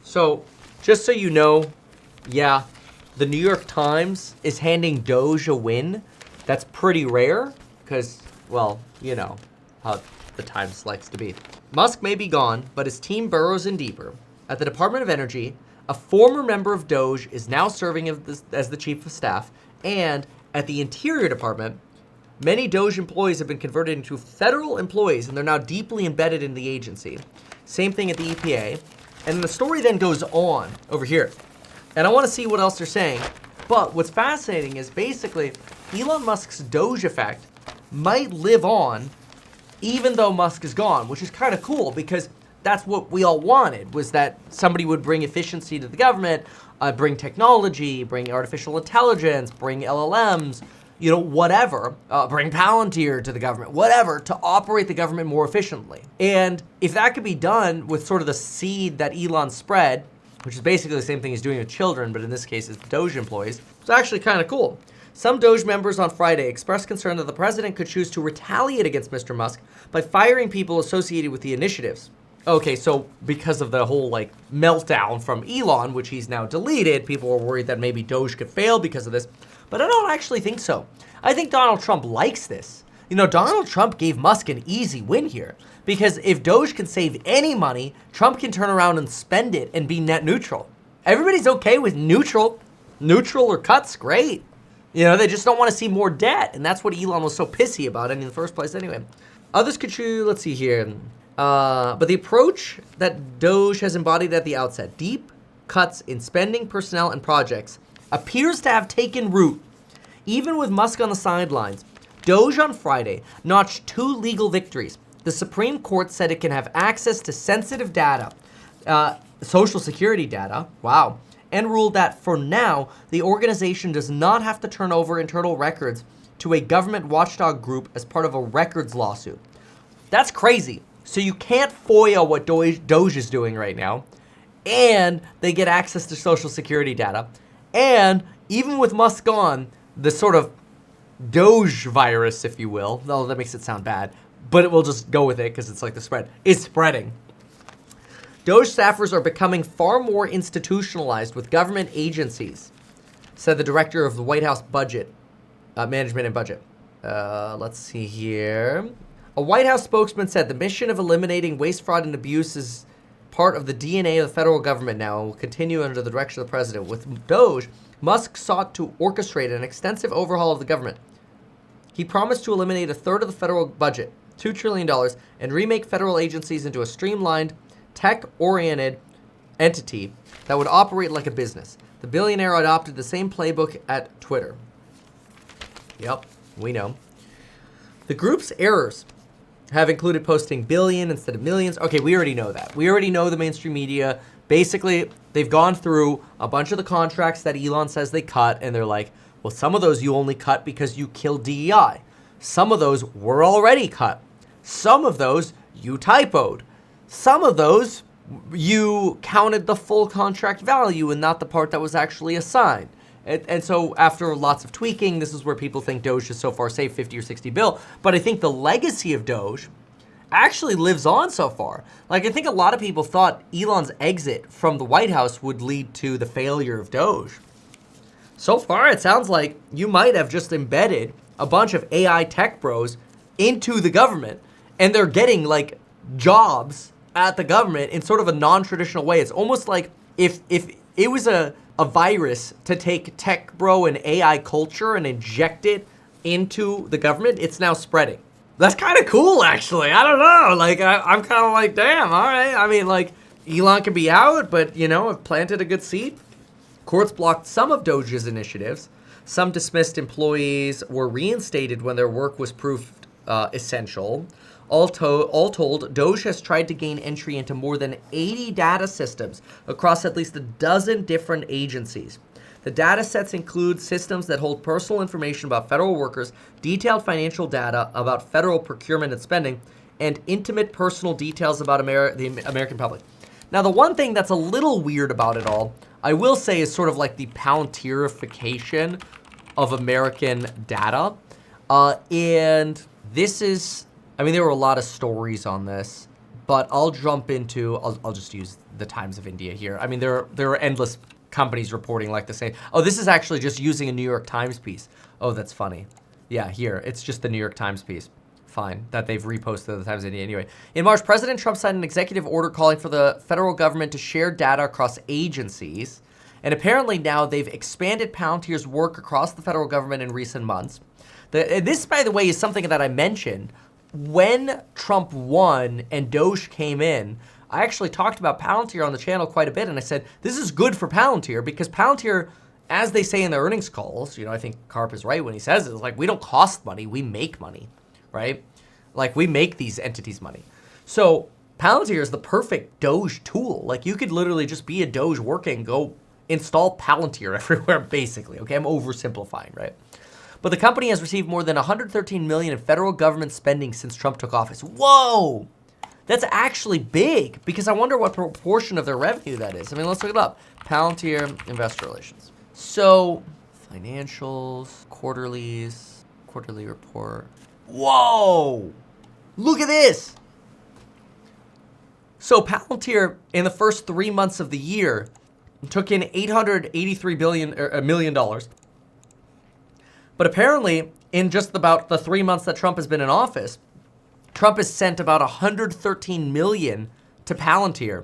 So, just so you know, yeah, the New York Times is handing Doge a win. That's pretty rare because, well, you know how the Times likes to be. Musk may be gone, but his team burrows in deeper. At the Department of Energy, a former member of DOGE is now serving as the chief of staff, and at the Interior Department, many DOGE employees have been converted into federal employees, and they're now deeply embedded in the agency. Same thing at the EPA. And the story then goes on over here. And I want to see what else they're saying. But what's fascinating is basically Elon Musk's Doge effect might live on even though Musk is gone, which is kind of cool because that's what we all wanted, was that somebody would bring efficiency to the government, bring technology, bring artificial intelligence, bring LLMs, you know, whatever, bring Palantir to the government, whatever, to operate the government more efficiently. And if that could be done with sort of the seed that Elon spread, which is basically the same thing he's doing with children, but in this case it's Doge employees, it's actually kind of cool. Some Doge members on Friday expressed concern that the president could choose to retaliate against Mr. Musk by firing people associated with the initiatives. Okay, so because of the whole like meltdown from Elon, which he's now deleted, people were worried that maybe Doge could fail because of this. But I don't actually think so. I think Donald Trump likes this. You know, Donald Trump gave Musk an easy win here because if Doge can save any money, Trump can turn around and spend it and be net neutral. Everybody's okay with neutral or cuts, great. You know, they just don't want to see more debt, and that's what Elon was so pissy about in the first place anyway. Others could choose, let's see here. But the approach that Doge has embodied at the outset, deep cuts in spending, personnel, and projects, appears to have taken root. Even with Musk on the sidelines, Doge on Friday notched 2 legal victories. The Supreme Court said it can have access to sensitive data, Social Security data, wow, and ruled that for now, the organization does not have to turn over internal records to a government watchdog group as part of a records lawsuit. That's crazy. So you can't FOIA what Doge is doing right now, and they get access to Social Security data. And even with Musk gone, the sort of Doge virus, if you will, though that makes it sound bad, but it will just go with it because it's like the spread, is spreading. Doge staffers are becoming far more institutionalized with government agencies, said the director of the White House Budget, Management and Budget. Let's see here. A White House spokesman said the mission of eliminating waste, fraud, and abuse is part of the DNA of the federal government now and will continue under the direction of the president. With Doge, Musk sought to orchestrate an extensive overhaul of the government. He promised to eliminate a third of the federal budget, $2 trillion, and remake federal agencies into a streamlined, tech-oriented entity that would operate like a business. The billionaire adopted the same playbook at Twitter. Yep, we know. The group's errors have included posting billion instead of millions. Okay, we already know that. We already know the mainstream media. Basically, they've gone through a bunch of the contracts that Elon says they cut, and they're like, well, some of those you only cut because you killed DEI. Some of those were already cut. Some of those you typoed. Some of those you counted the full contract value and not the part that was actually assigned. And so after lots of tweaking, this is where people think Doge is so far safe, 50 or 60 bill. But I think the legacy of Doge actually lives on so far. Like, I think a lot of people thought Elon's exit from the White House would lead to the failure of Doge. So far, it sounds like you might have just embedded a bunch of AI tech bros into the government, and they're getting, like, jobs at the government in sort of a non-traditional way. It's almost like if it was a virus to take tech bro and AI culture and inject it into the government, it's now spreading. That's kind of cool, actually. I don't know. Like, I'm kind of like, damn, all right. I mean, like, Elon could be out, but, you know, have planted a good seed. Courts blocked some of Doge's initiatives. Some dismissed employees were reinstated when their work was proved essential. All told, Doge has tried to gain entry into more than 80 data systems across at least a dozen different agencies. The data sets include systems that hold personal information about federal workers, detailed financial data about federal procurement and spending, and intimate personal details about the American public. Now, the one thing that's a little weird about it all, I will say, is sort of like the Palantirification of American data. And this is, I mean, there were a lot of stories on this, But I'll jump into, I'll just use the Times of India here. I mean, there are endless companies reporting like the same. Oh, this is actually just using a New York Times piece. Oh, that's funny. Yeah, here, it's just the New York Times piece. Fine, that they've reposted the Times of India anyway. In March, President Trump signed an executive order calling for the federal government to share data across agencies. And apparently now they've expanded Palantir's work across the federal government in recent months. This, by the way, is something that I mentioned when Trump won and DOGE came in. I actually talked about Palantir on the channel quite a bit, and I said, this is good for Palantir because Palantir, as they say in their earnings calls, you know, I think Karp is right when he says it, it's like, we don't cost money, we make money, right? Like, we make these entities money. So Palantir is the perfect DOGE tool. Like, you could literally just be a DOGE working, go install Palantir everywhere, basically, okay? I'm oversimplifying, right? But the company has received more than $113 million in federal government spending since Trump took office. Whoa! That's actually big, because I wonder what proportion of their revenue that is. I mean, let's look it up. Palantir Investor Relations. So, financials, quarterlies, quarterly report. Whoa! Look at this! So Palantir, in the first 3 months of the year, took in $883 million. But apparently, in just about the 3 months that Trump has been in office, Trump has sent about $113 million to Palantir.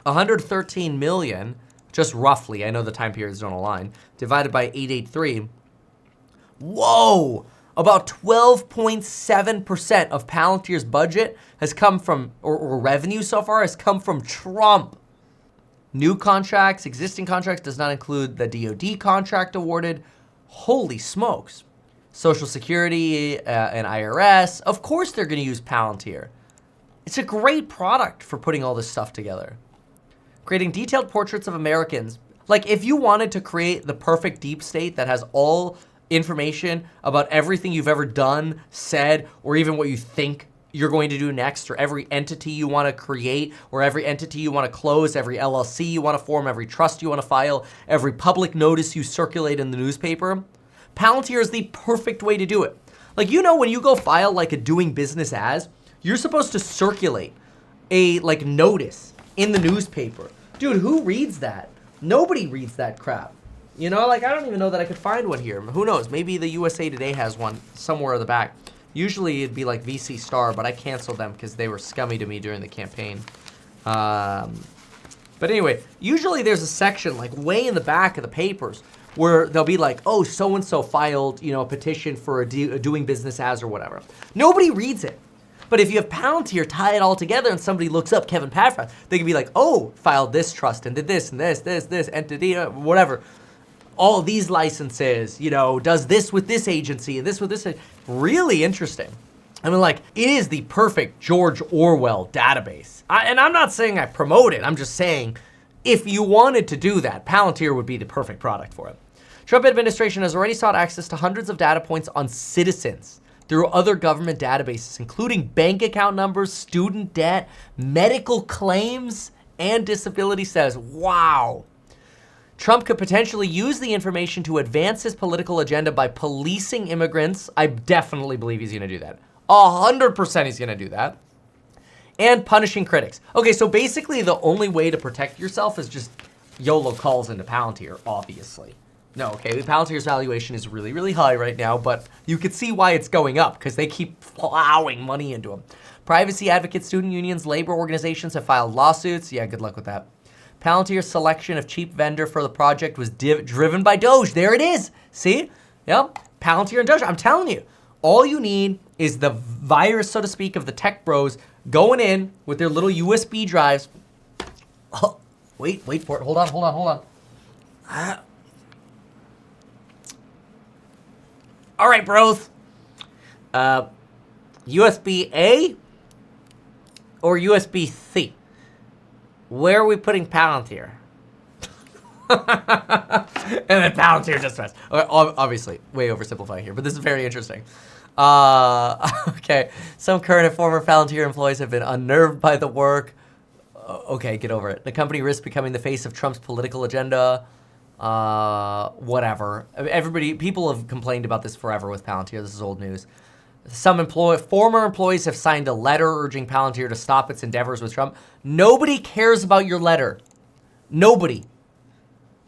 $113 million, just roughly, I know the time periods don't align, divided by 883. Whoa! About 12.7% of Palantir's budget has come from, or revenue so far, has come from Trump. New contracts, existing contracts, does not include the DOD contract awarded. Holy smokes. Social Security and IRS, of course they're gonna use Palantir. It's a great product for putting all this stuff together. Creating detailed portraits of Americans. Like, if you wanted to create the perfect deep state that has all information about everything you've ever done, said, or even what you think you're going to do next, or every entity you want to create, or every entity you want to close, every LLC you want to form, every trust you want to file, every public notice you circulate in the newspaper, Palantir is the perfect way to do it. Like, you know, when you go file like a doing business as, you're supposed to circulate a like notice in the newspaper. Dude, who reads that? Nobody reads that crap. You know, like, I don't even know that I could find one here. Who knows? Maybe the USA Today has one somewhere in the back. Usually it'd be like VC Star, but I canceled them because they were scummy to me during the campaign. But anyway, usually there's a section like way in the back of the papers where they'll be like, oh, so-and-so filed, you know, a petition for a doing business as or whatever. Nobody reads it. But if you have Palantir, tie it all together, and somebody looks up Kevin Paffra, they can be like, oh, filed this trust and did this and this entity, whatever. All these licenses, you know, does this with this agency and this with this. Really interesting. I mean, like, it is the perfect George Orwell database. And I'm not saying I promote it. I'm just saying if you wanted to do that, Palantir would be the perfect product for it. Trump administration has already sought access to hundreds of data points on citizens through other government databases, including bank account numbers, student debt, medical claims, and disability status. Wow. Trump could potentially use the information to advance his political agenda by policing immigrants. I definitely believe he's gonna do that. 100% he's gonna do that. And punishing critics. Okay, so basically the only way to protect yourself is just YOLO calls into Palantir, obviously. No, okay, Palantir's valuation is really, really high right now, but you could see why it's going up, because they keep plowing money into them. Privacy advocates, student unions, labor organizations have filed lawsuits. Yeah, good luck with that. Palantir's selection of cheap vendor for the project was driven by DOGE. There it is. See? Yep. Palantir and DOGE. I'm telling you, all you need is the virus, so to speak, of the tech bros going in with their little USB drives. Oh, wait for it. Hold on. All right, bros. USB-A or USB-C? Where are we putting Palantir? And then Palantir just rest. Obviously, way oversimplifying here, but this is very interesting. Okay, some current and former Palantir employees have been unnerved by the work. Okay, get over it. The company risks becoming the face of Trump's political agenda. Whatever. People have complained about this forever with Palantir. This is old news. Some former employees have signed a letter urging Palantir to stop its endeavors with Trump. Nobody cares about your letter. Nobody.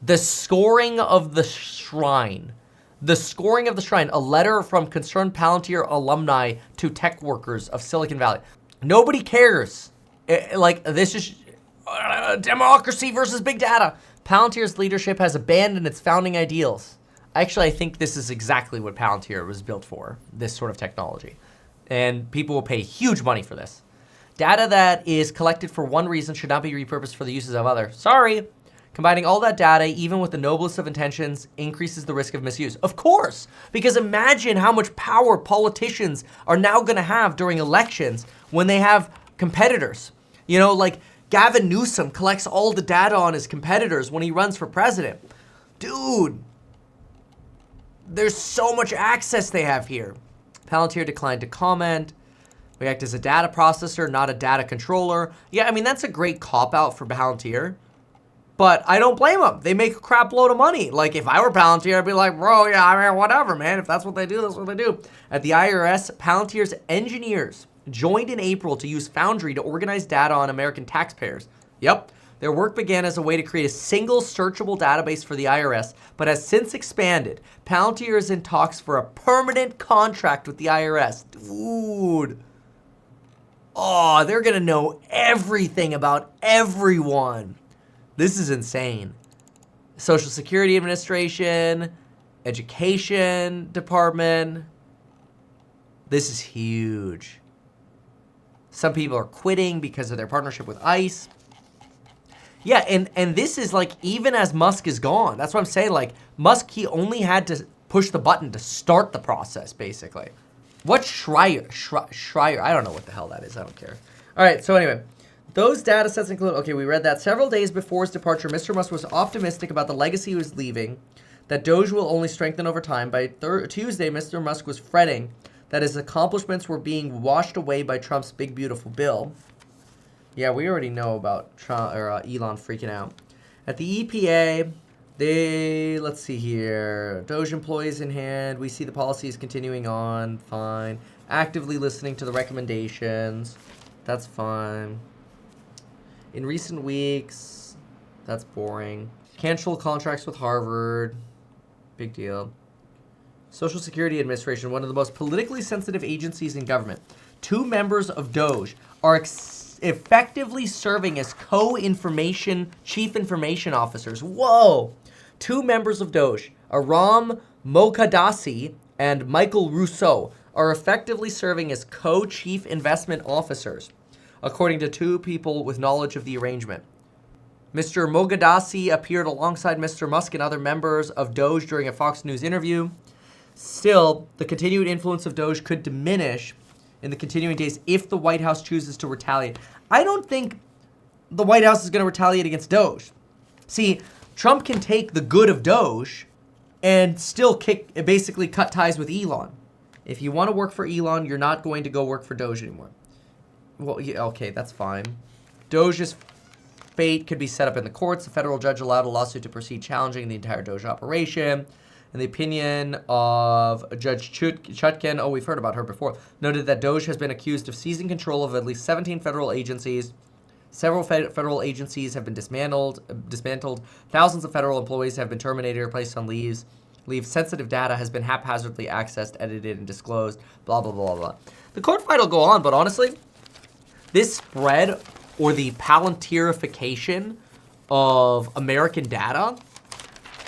The scoring of the shrine. The scoring of the shrine. A letter from concerned Palantir alumni to tech workers of Silicon Valley. Nobody cares. This is democracy versus big data. Palantir's leadership has abandoned its founding ideals. Actually, I think this is exactly what Palantir was built for, this sort of technology. And people will pay huge money for this. Data that is collected for one reason should not be repurposed for the uses of others. Sorry. Combining all that data, even with the noblest of intentions, increases the risk of misuse. Of course, because imagine how much power politicians are now going to have during elections when they have competitors. You know, like Gavin Newsom collects all the data on his competitors when he runs for president. Dude. There's so much access they have here. Palantir declined to comment. We act as a data processor, not a data controller. Yeah, I mean, that's a great cop-out for Palantir. But I don't blame them. They make a crap load of money. Like, if I were Palantir, I'd be like, bro, yeah, I mean, whatever, man. If that's what they do, that's what they do. At the IRS, Palantir's engineers joined in April to use Foundry to organize data on American taxpayers. Yep. Their work began as a way to create a single searchable database for the IRS, but has since expanded. Palantir is in talks for a permanent contract with the IRS. Dude. Oh, they're going to know everything about everyone. This is insane. Social Security Administration, Education Department. This is huge. Some people are quitting because of their partnership with ICE. Yeah, and this is like, even as Musk is gone, that's what I'm saying, like, Musk, he only had to push the button to start the process, basically. What's Schreier? I don't know what the hell that is, I don't care. All right, so anyway, those data sets include, okay, we read that. Several days before his departure, Mr. Musk was optimistic about the legacy he was leaving, that DOGE will only strengthen over time. By Tuesday, Mr. Musk was fretting that his accomplishments were being washed away by Trump's big, beautiful bill. Yeah, we already know about Trump, or Elon freaking out. At the EPA, let's see here. DOGE employees in hand. We see the policies continuing on. Fine. Actively listening to the recommendations. That's fine. In recent weeks, that's boring. Cancel contracts with Harvard. Big deal. Social Security Administration, one of the most politically sensitive agencies in government. 2 members of DOGE are effectively serving as chief information officers. Whoa! 2 members of DOGE, Aram Moghadassi and Michael Rousseau, are effectively serving as co-chief investment officers, according to 2 people with knowledge of the arrangement. Mr. Moghadassi appeared alongside Mr. Musk and other members of DOGE during a Fox News interview. Still, the continued influence of DOGE could diminish in the continuing days if the White House chooses to retaliate. I don't think the White House is going to retaliate against DOGE. See, Trump can take the good of DOGE and still basically cut ties with Elon. If you want to work for Elon, you're not going to go work for DOGE anymore. Well, yeah, okay, that's fine. DOGE's fate could be set up in the courts. A federal judge allowed a lawsuit to proceed challenging the entire DOGE operation. In the opinion of Judge Chutkan, we've heard about her before, noted that DOGE has been accused of seizing control of at least 17 federal agencies. Several federal agencies have been dismantled. Thousands of federal employees have been terminated or placed on leave. Sensitive data has been haphazardly accessed, edited, and disclosed. Blah, blah, blah, blah. The court fight will go on, but honestly, this spread or the Palantirification of American data,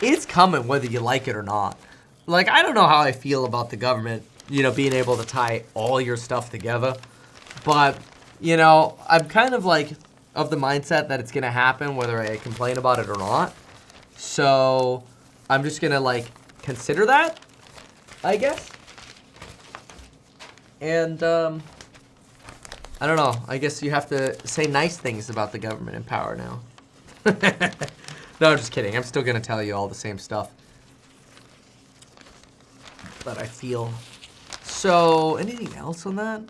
it's coming whether you like it or not. Like, I don't know how I feel about the government, being able to tie all your stuff together. But, I'm kind of like of the mindset that it's going to happen whether I complain about it or not. So I'm just going to consider that, I guess. And I don't know. I guess you have to say nice things about the government in power now. No, I'm just kidding. I'm still going to tell you all the same stuff that I feel. So, anything else on that?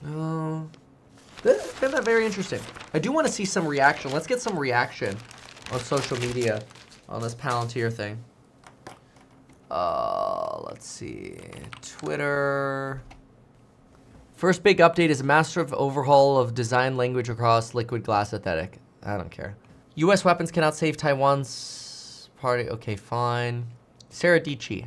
No. This has been very interesting. I do want to see some reaction. Let's get some reaction on social media on this Palantir thing. Let's see. Twitter. First big update is a massive overhaul of design language across liquid glass aesthetic. I don't care. U.S. weapons cannot save Taiwan's party. Okay, fine. Sarah Dichi.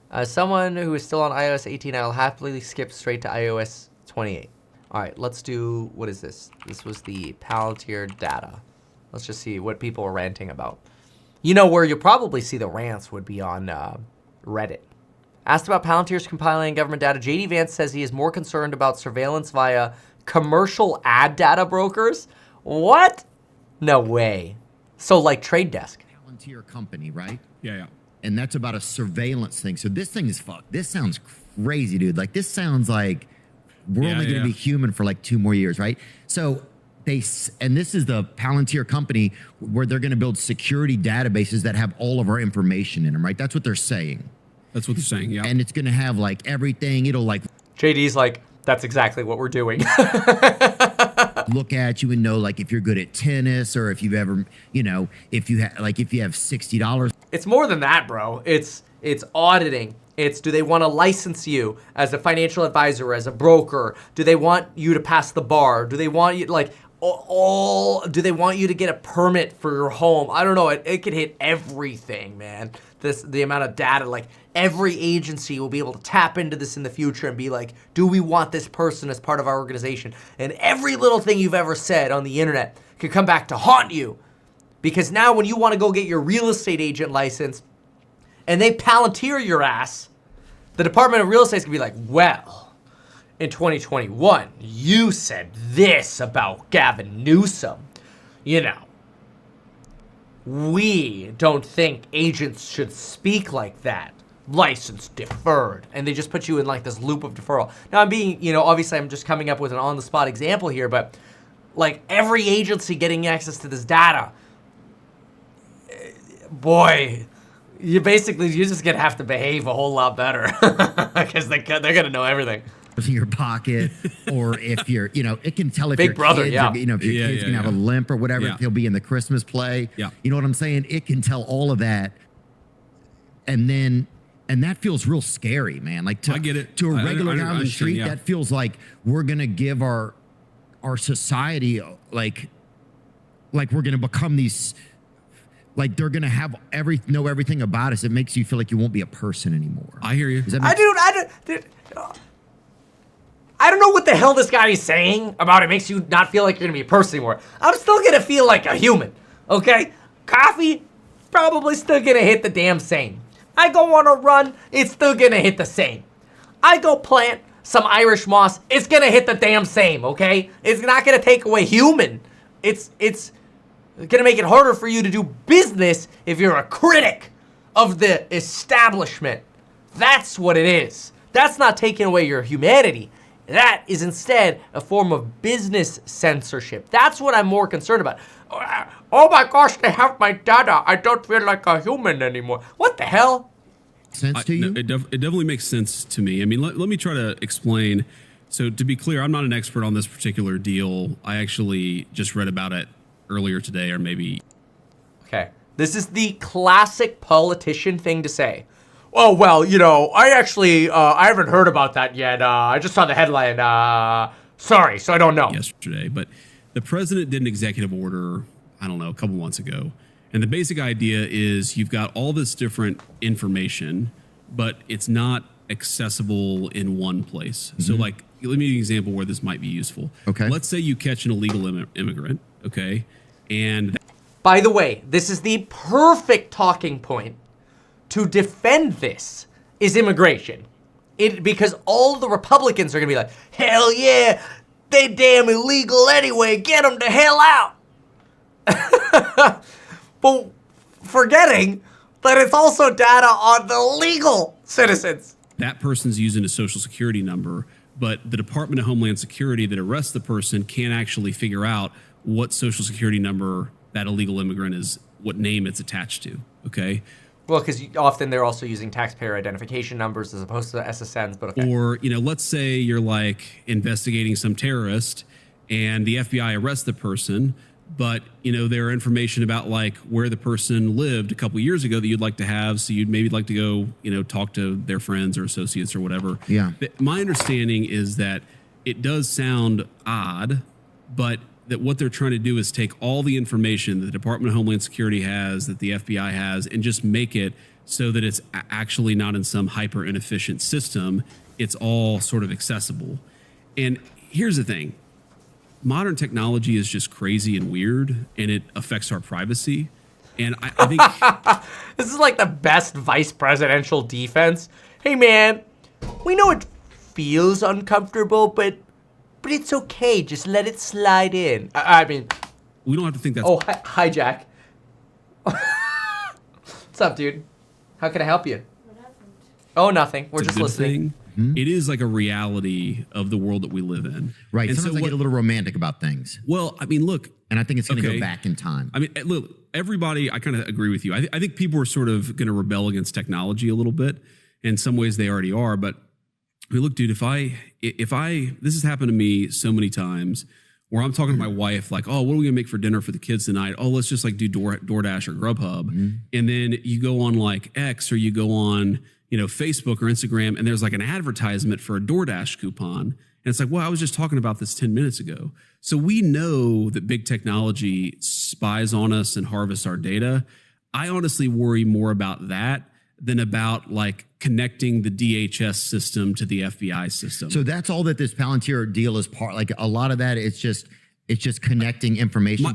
As someone who is still on iOS 18, I'll happily skip straight to iOS 28. All right, let's do, what is this? This was the Palantir data. Let's just see what people are ranting about. You know, where you'll probably see the rants would be on Reddit. Asked about Palantir's compiling government data, JD Vance says he is more concerned about surveillance via commercial ad data brokers. What? No way. So like Trade Desk. Palantir company, right? Yeah. And that's about a surveillance thing. So this thing is fucked. This sounds crazy, dude. Like this sounds like we're only going to be human for like 2 more years, right? So and this is the Palantir company where they're going to build security databases that have all of our information in them, right? That's what they're saying. That's what they're saying, yeah. And it's going to have like everything. It'll like... JD's like, that's exactly what we're doing. Look at you and know like if you're good at tennis or if you've ever, you know, if you have $60. It's more than that, bro. It's auditing. It's, do they want to license you as a financial advisor, as a broker? Do they want you to pass the bar? Do they want you, like, do they want you to get a permit for your home? I don't know. It could hit everything, man. The amount of data, like every agency will be able to tap into this in the future and be like, do we want this person as part of our organization? And every little thing you've ever said on the internet could come back to haunt you. Because now when you want to go get your real estate agent license and they Palantir your ass, the Department of Real Estate is going to be like, well, in 2021, you said this about Gavin Newsom. You know, we don't think agents should speak like that. License deferred. And they just put you in like this loop of deferral. Now I'm being, you know, obviously I'm just coming up with an on-the-spot example here, but like every agency getting access to this data, boy, you're just gonna have to behave a whole lot better because they're gonna know everything. In your pocket, or if you're, you know, it can tell if Big your brother, kids, yeah. are, you know, if your kids can have a limp or whatever, if he'll be in the Christmas play. Yeah. You know what I'm saying? It can tell all of that, and that feels real scary, man. Like to, I get it. To a regular guy on the street, yeah. that feels like we're gonna give our society like we're gonna become these. Like they're gonna have know everything about us. It makes you feel like you won't be a person anymore. I hear you. I don't know what the hell this guy is saying about it makes you not feel like you're gonna be a person anymore. I'm still gonna feel like a human, okay? Coffee, probably still gonna hit the damn same. I go on a run, it's still gonna hit the same. I go plant some Irish moss, it's gonna hit the damn same, okay? It's not gonna take away human. It's gonna make it harder for you to do business if you're a critic of the establishment. That's what it is. That's not taking away your humanity. That is instead a form of business censorship. That's what I'm more concerned about. Oh my gosh, they have my data. I don't feel like a human anymore. What the hell? Sense to you? No, it definitely makes sense to me. I mean, let me try to explain. So to be clear, I'm not an expert on this particular deal. I actually just read about it earlier today, or maybe. Okay. This is the classic politician thing to say. Oh, well, you know, I actually, I haven't heard about that yet. I just saw the headline. Sorry, so I don't know. Yesterday, but the president did an executive order, I don't know, a couple months ago. And the basic idea is you've got all this different information, but it's not accessible in one place. So like, let me give you an example where this might be useful. Okay. Let's say you catch an illegal immigrant, okay? And by the way, this is the perfect talking point to defend this is immigration. Because all the Republicans are going to be like, hell yeah, they damn illegal anyway, get them to hell out. But forgetting that it's also data on the legal citizens. that person's using a social security number, but the Department of Homeland Security that arrests the person can't actually figure out what social security number that illegal immigrant is, what name it's attached to, okay? Well, because often they're also using taxpayer identification numbers as opposed to SSNs, but okay. Or, you know, let's say you're like investigating some terrorist and the FBI arrests the person, but there are information about like where the person lived a couple years ago that you'd like to have, so you'd maybe like to go talk to their friends or associates or whatever. Yeah. My understanding is that it does sound odd, but that what they're trying to do is take all the information that the Department of Homeland Security has, that the FBI has, and just make it so that it's actually not in some hyper inefficient system. It's all sort of accessible. And here's the thing. Modern technology is just crazy and weird, and it affects our privacy. And I think this is like the best vice presidential defense. Hey, man, we know it feels uncomfortable, but it's okay. Just let it slide in. I mean, we don't have to think that's... Oh, hi, Jack. What's up, dude? How can I help you? What happened? Oh, nothing. We're It's a just good listening. thing. It is like a reality of the world that we live in. Right. And Sometimes I get a little romantic about things. Well, I mean, look, And I think it's going to Okay. go back in time. I mean, look, everybody, I kind of agree with you. I think people are sort of going to rebel against technology a little bit. In some ways, they already are. But I mean, look, dude, if I, this has happened to me so many times where I'm talking to my wife, like, oh, what are we going to make for dinner for the kids tonight? Oh, let's just like do DoorDash or Grubhub. And then you go on like X or you go on, Facebook or Instagram, and there's like an advertisement for a DoorDash coupon. And it's like, well, I was just talking about this 10 minutes ago. So we know that big technology spies on us and harvests our data. I honestly worry more about that than about like connecting the DHS system to the FBI system. So that's all that this Palantir deal is part. Like a lot of that, it's just connecting information.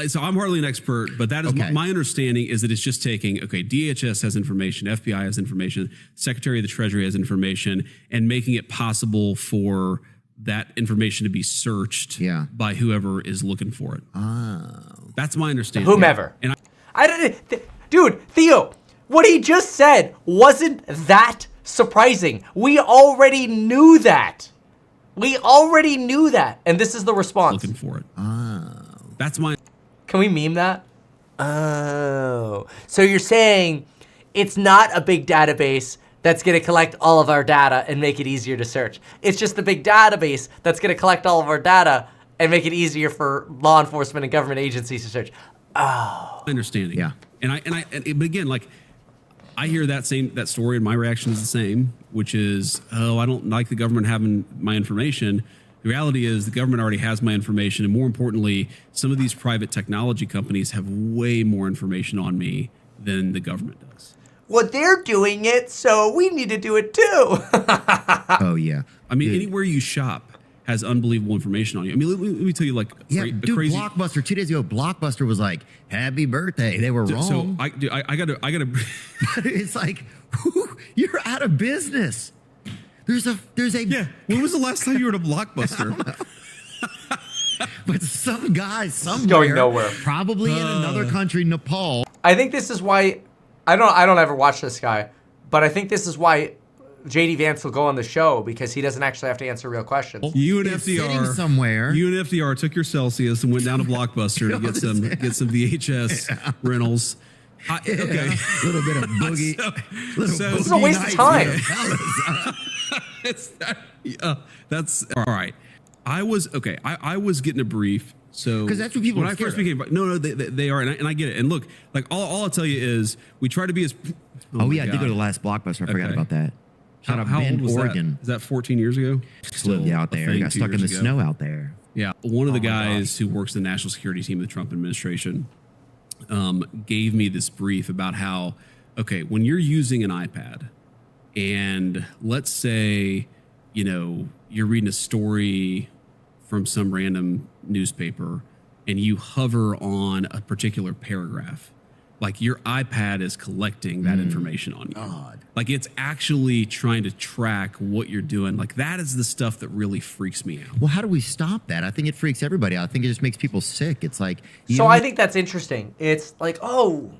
So I'm hardly an expert, but that is Okay. my understanding is that it's just taking, okay, DHS has information, FBI has information, Secretary of the Treasury has information, and making it possible for that information to be searched by whoever is looking for it. Oh. That's my understanding. Whomever. And I don't, dude, Theo, what he just said wasn't that surprising. We already knew that. We already knew that. And this is the response. looking for it. Oh. That's my... Can we meme that? Oh. So you're saying it's not a big database that's going to collect all of our data and make it easier to search. It's just a big database that's going to collect all of our data and make it easier for law enforcement and government agencies to search. Oh. understanding. Yeah. But again, like I hear that story and my reaction is the same, which is, oh, I don't like the government having my information. The reality is the government already has my information. And more importantly, some of these private technology companies have way more information on me than the government does. Well, they're doing it, so we need to do it too. Oh, yeah. I mean, anywhere you shop has unbelievable information on you. I mean, let me tell you, like, Yeah, the dude, crazy... Blockbuster, 2 days ago, Blockbuster was like, happy birthday. They were wrong. So I gotta... It's like, you're out of business. There's a Yeah. When was the last time you were at a Blockbuster? but some guy somewhere, going nowhere. probably in another country, Nepal. I think this is why I don't ever watch this guy, but I think this is why JD Vance will go on the show, because he doesn't actually have to answer real questions. You and He's sitting FDR somewhere. You and FDR took your Celsius and went down to Blockbuster to get some VHS rentals. Okay. A little bit of boogie. This is a waste of time. That's all right. I was getting a brief. So 'Cause that's what people when are I first scared became no they are, and I get it. And look, like all I'll tell you is we try to be as Oh, my yeah, I did God. go to the last Blockbuster. I forgot Okay. about that. Shout out How Bend, old was Oregon. that? Is that 14 years ago? Lived out a there. thing Got 2 stuck in the years ago. snow out there. Yeah, one of the my guys who works the national security team of the Trump administration gave me this brief about how, okay, when you're using an iPad and let's say, you're reading a story from some random newspaper and you hover on a particular paragraph, like your iPad is collecting that information on you. God. Like it's actually trying to track what you're doing. Like that is the stuff that really freaks me out. Well, how do we stop that? I think it freaks everybody out. I think it just makes people sick. It's like... So I think that's interesting. It's like, oh,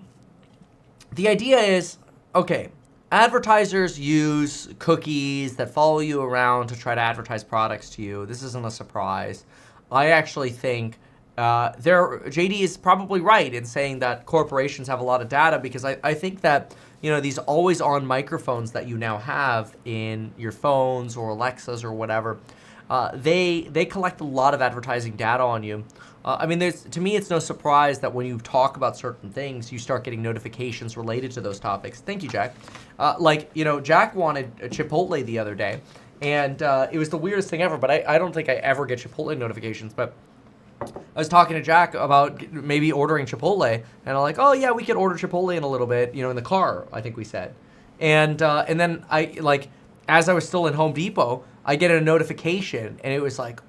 the idea is, okay, advertisers use cookies that follow you around to try to advertise products to you. This isn't a surprise. I actually think JD is probably right in saying that corporations have a lot of data, because I think that, these always-on microphones that you now have in your phones or Alexas or whatever, they collect a lot of advertising data on you. I mean, to me, it's no surprise that when you talk about certain things, you start getting notifications related to those topics. Thank you, Jack. Jack wanted a Chipotle the other day, and it was the weirdest thing ever, but I don't think I ever get Chipotle notifications, but I was talking to Jack about maybe ordering Chipotle, and I'm like, oh yeah, we could order Chipotle in a little bit, in the car, I think we said. And then as I was still in Home Depot, I get a notification, and it was like,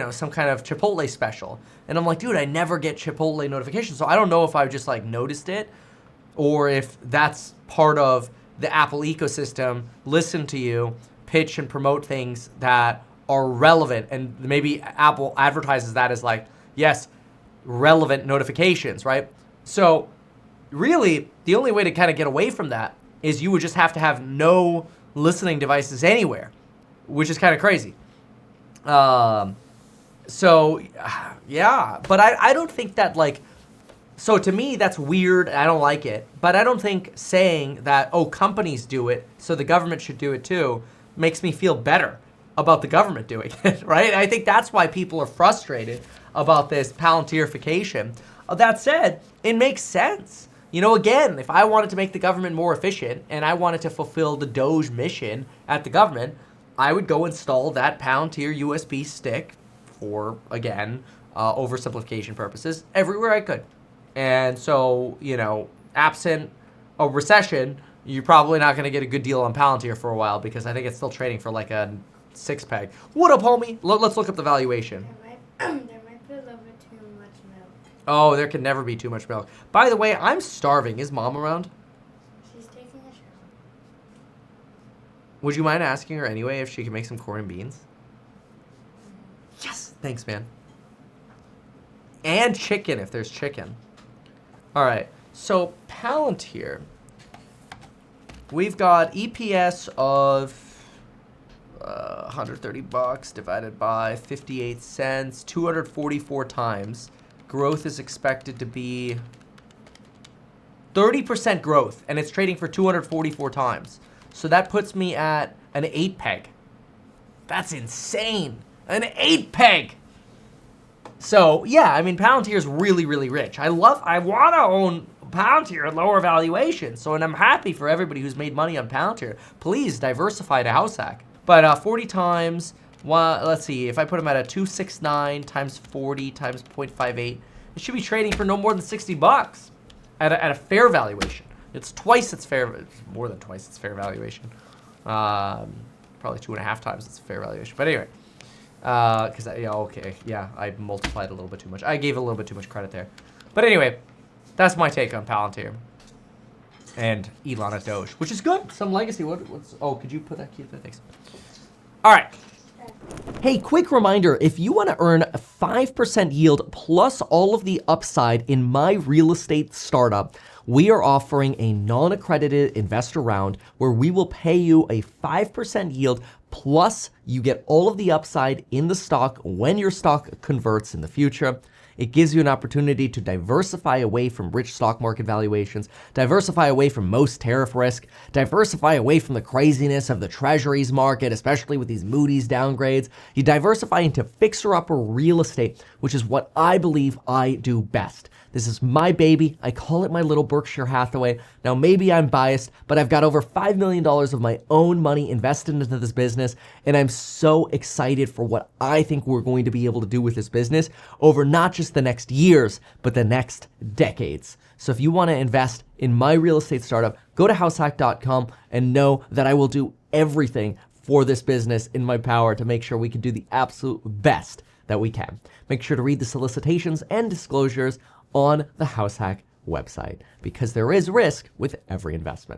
some kind of Chipotle special. And I'm like, dude, I never get Chipotle notifications. So I don't know if I just noticed it or if that's part of the Apple ecosystem, listen to you, pitch and promote things that are relevant. And maybe Apple advertises that as yes, relevant notifications, right? So really, the only way to kind of get away from that is you would just have to have no listening devices anywhere, which is kind of crazy. So, yeah, but I don't think that so to me, that's weird. I don't like it, but I don't think saying that, companies do it, so the government should do it too, makes me feel better about the government doing it, right? I think that's why people are frustrated about this Palantirification. That said, it makes sense. Again, if I wanted to make the government more efficient and I wanted to fulfill the DOGE mission at the government, I would go install that Palantir USB stick for, again, oversimplification purposes, everywhere I could. And so, absent a recession, you're probably not going to get a good deal on Palantir for a while because I think it's still trading for a 6-peg. What up, homie? Let's look up the valuation. There might be a little bit too much milk. Oh, there can never be too much milk. By the way, I'm starving. Is Mom around? She's taking a shower. Would you mind asking her anyway if she can make some corn and beans? Yes. Thanks, man. And chicken, if there's chicken. All right. So Palantir, we've got EPS of $130 divided by 58 cents, 244 times. Growth is expected to be 30% growth, and it's trading for 244 times. So that puts me at an 8-peg. That's insane. An 8-peg. So, yeah, I mean, Palantir is really, really rich. I want to own Palantir at lower valuation. So, and I'm happy for everybody who's made money on Palantir. Please diversify to house hack. But 40 times, let's see, if I put them at a 269 times 40 times 0.58, it should be trading for no more than $60 at a fair valuation. It's twice its fair, more than twice its fair valuation. Probably 2.5 times its fair valuation. But anyway. Because, I multiplied a little bit too much. I gave a little bit too much credit there. But anyway, that's my take on Palantir. And Elon at Doge, which is good. Some legacy. Could you put that key there? Thanks. All right. Hey, quick reminder, if you want to earn a 5% yield plus all of the upside in my real estate startup, we are offering a non-accredited investor round where we will pay you a 5% yield plus you get all of the upside in the stock when your stock converts in the future. It gives you an opportunity to diversify away from rich stock market valuations, diversify away from most tariff risk, diversify away from the craziness of the treasuries market, especially with these Moody's downgrades. You diversify into fixer-upper real estate, which is what I believe I do best. This is my baby. I call it my little Berkshire Hathaway. Now, maybe I'm biased, but I've got over $5 million of my own money invested into this business, and I'm so excited for what I think we're going to be able to do with this business over not just the next years, but the next decades. So if you want to invest in my real estate startup, go to househack.com and know that I will do everything for this business in my power to make sure we can do the absolute best that we can. Make sure to read the solicitations and disclosures on the HouseHack website because there is risk with every investment.